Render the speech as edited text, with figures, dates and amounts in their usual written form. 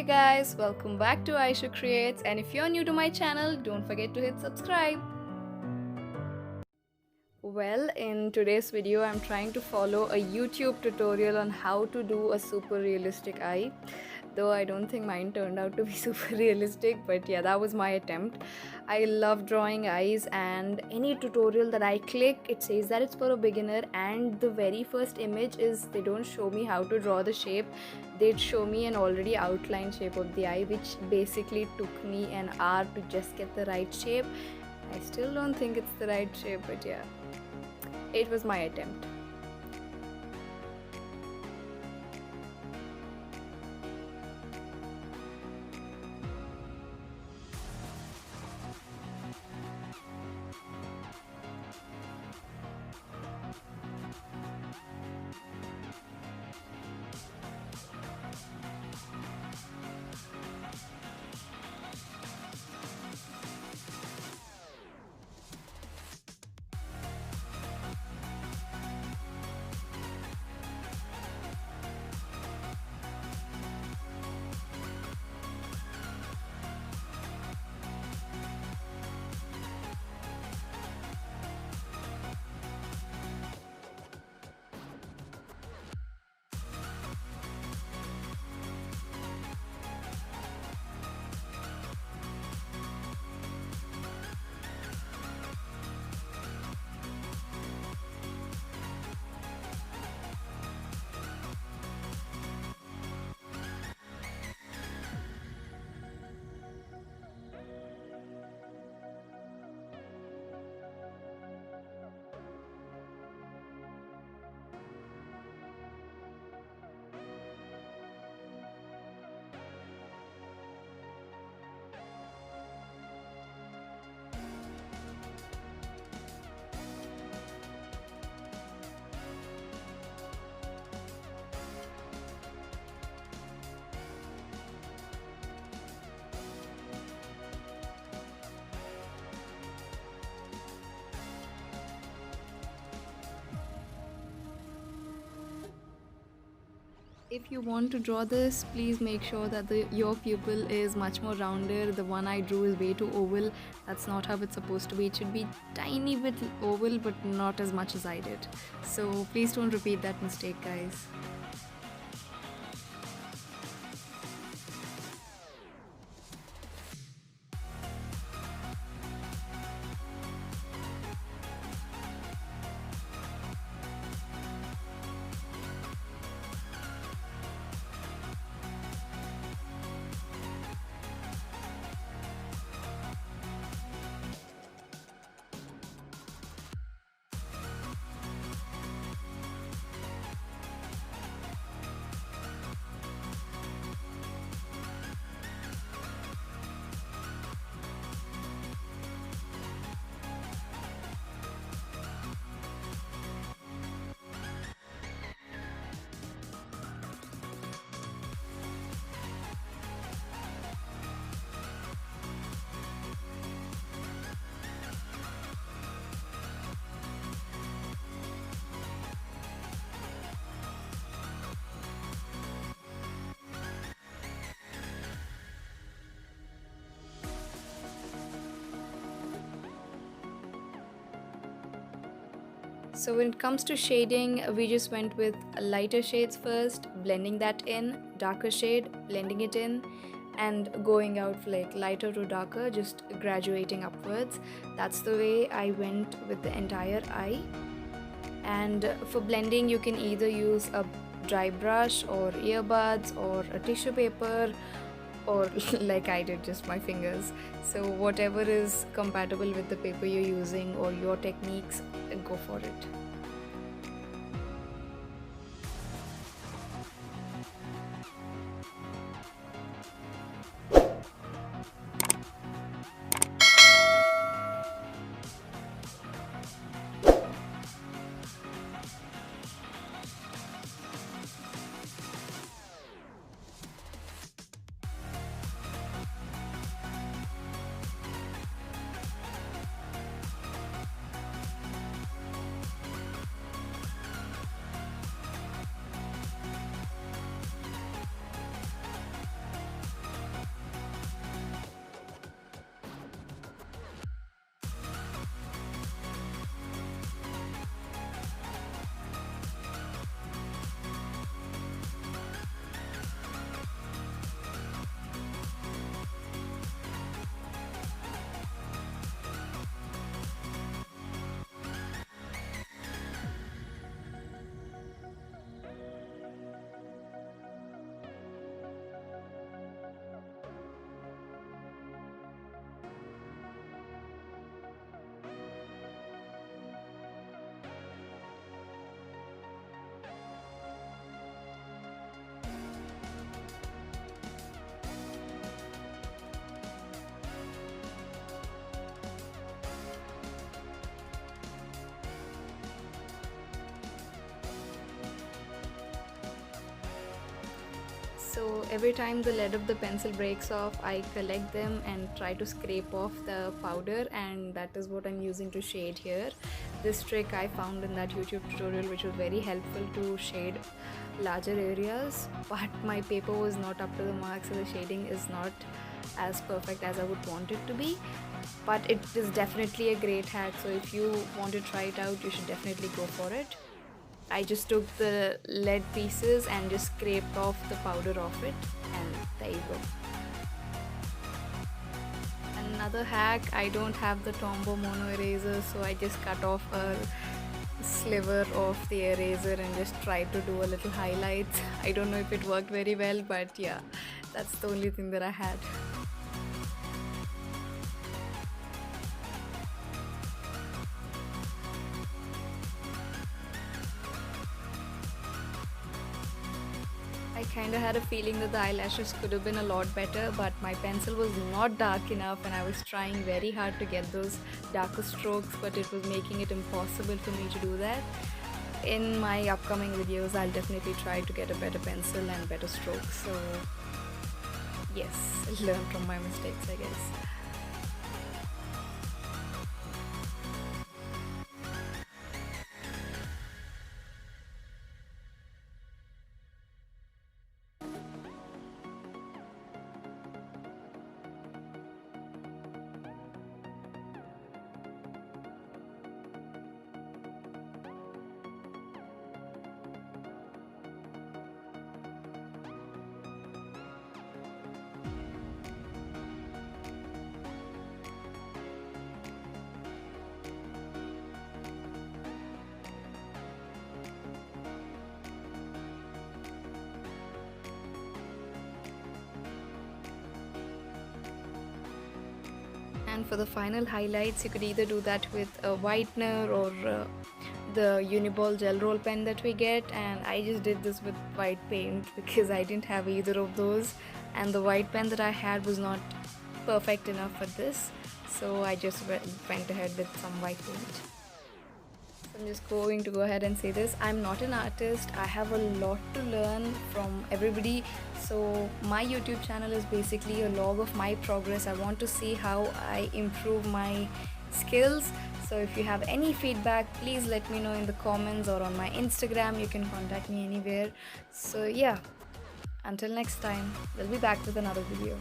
guys, welcome back to Aisha Creates, and if you're new to my channel, don't forget to hit subscribe. Well, in today's video, I'm trying to follow a YouTube tutorial on how to do a super realistic eye. Though I don't think mine turned out to be super realistic, but yeah, that was my attempt. I love drawing eyes, and any tutorial that I click, it says that it's for a beginner, and the very first image is they don't show me how to draw the shape. They'd show me an already outlined shape of the eye, which basically took me an hour to just get the right shape. I still don't think it's the right shape, but yeah, it was my attempt. If you want to draw this, please make sure that your pupil is much more rounded. The one I drew is way too oval. That's not how it's supposed to be. It should be tiny bit oval, but not as much as I did. So please don't repeat that mistake, guys. So when it comes to shading, we just went with lighter shades first, blending that in, darker shade, blending it in, and going out like lighter to darker, just graduating upwards. That's the way I went with the entire eye. And for blending, you can either use a dry brush or earbuds or a tissue paper, or like I did, just my fingers. So whatever is compatible with the paper you're using or your techniques, go for it. So every time the lead of the pencil breaks off, I collect them and try to scrape off the powder, and that is what I'm using to shade here. This trick I found in that YouTube tutorial, which was very helpful to shade larger areas, but my paper was not up to the mark, so the shading is not as perfect as I would want it to be. But it is definitely a great hack, so if you want to try it out, you should definitely go for it. I just took the lead pieces and just scraped off the powder off it, and there you go. Another hack, I don't have the Tombow mono eraser, so I just cut off a sliver of the eraser and just tried to do a little highlights. I don't know if it worked very well, but yeah, that's the only thing that I had. I kind of had a feeling that the eyelashes could have been a lot better, but my pencil was not dark enough and I was trying very hard to get those darker strokes, but it was making it impossible for me to do that. In my upcoming videos, I'll definitely try to get a better pencil and better strokes. So yes, learn from my mistakes, I guess. And for the final highlights, you could either do that with a whitener or the Uniball gel roll pen that we get, and I just did this with white paint because I didn't have either of those, and the white pen that I had was not perfect enough for this, so I just went ahead with some white paint. I'm just going to go ahead and say this. I'm not an artist. I have a lot to learn from everybody. So my YouTube channel is basically a log of my progress. I want to see how I improve my skills. So if you have any feedback, please let me know in the comments or on my Instagram. You can contact me anywhere. So yeah, until next time, we'll be back with another video.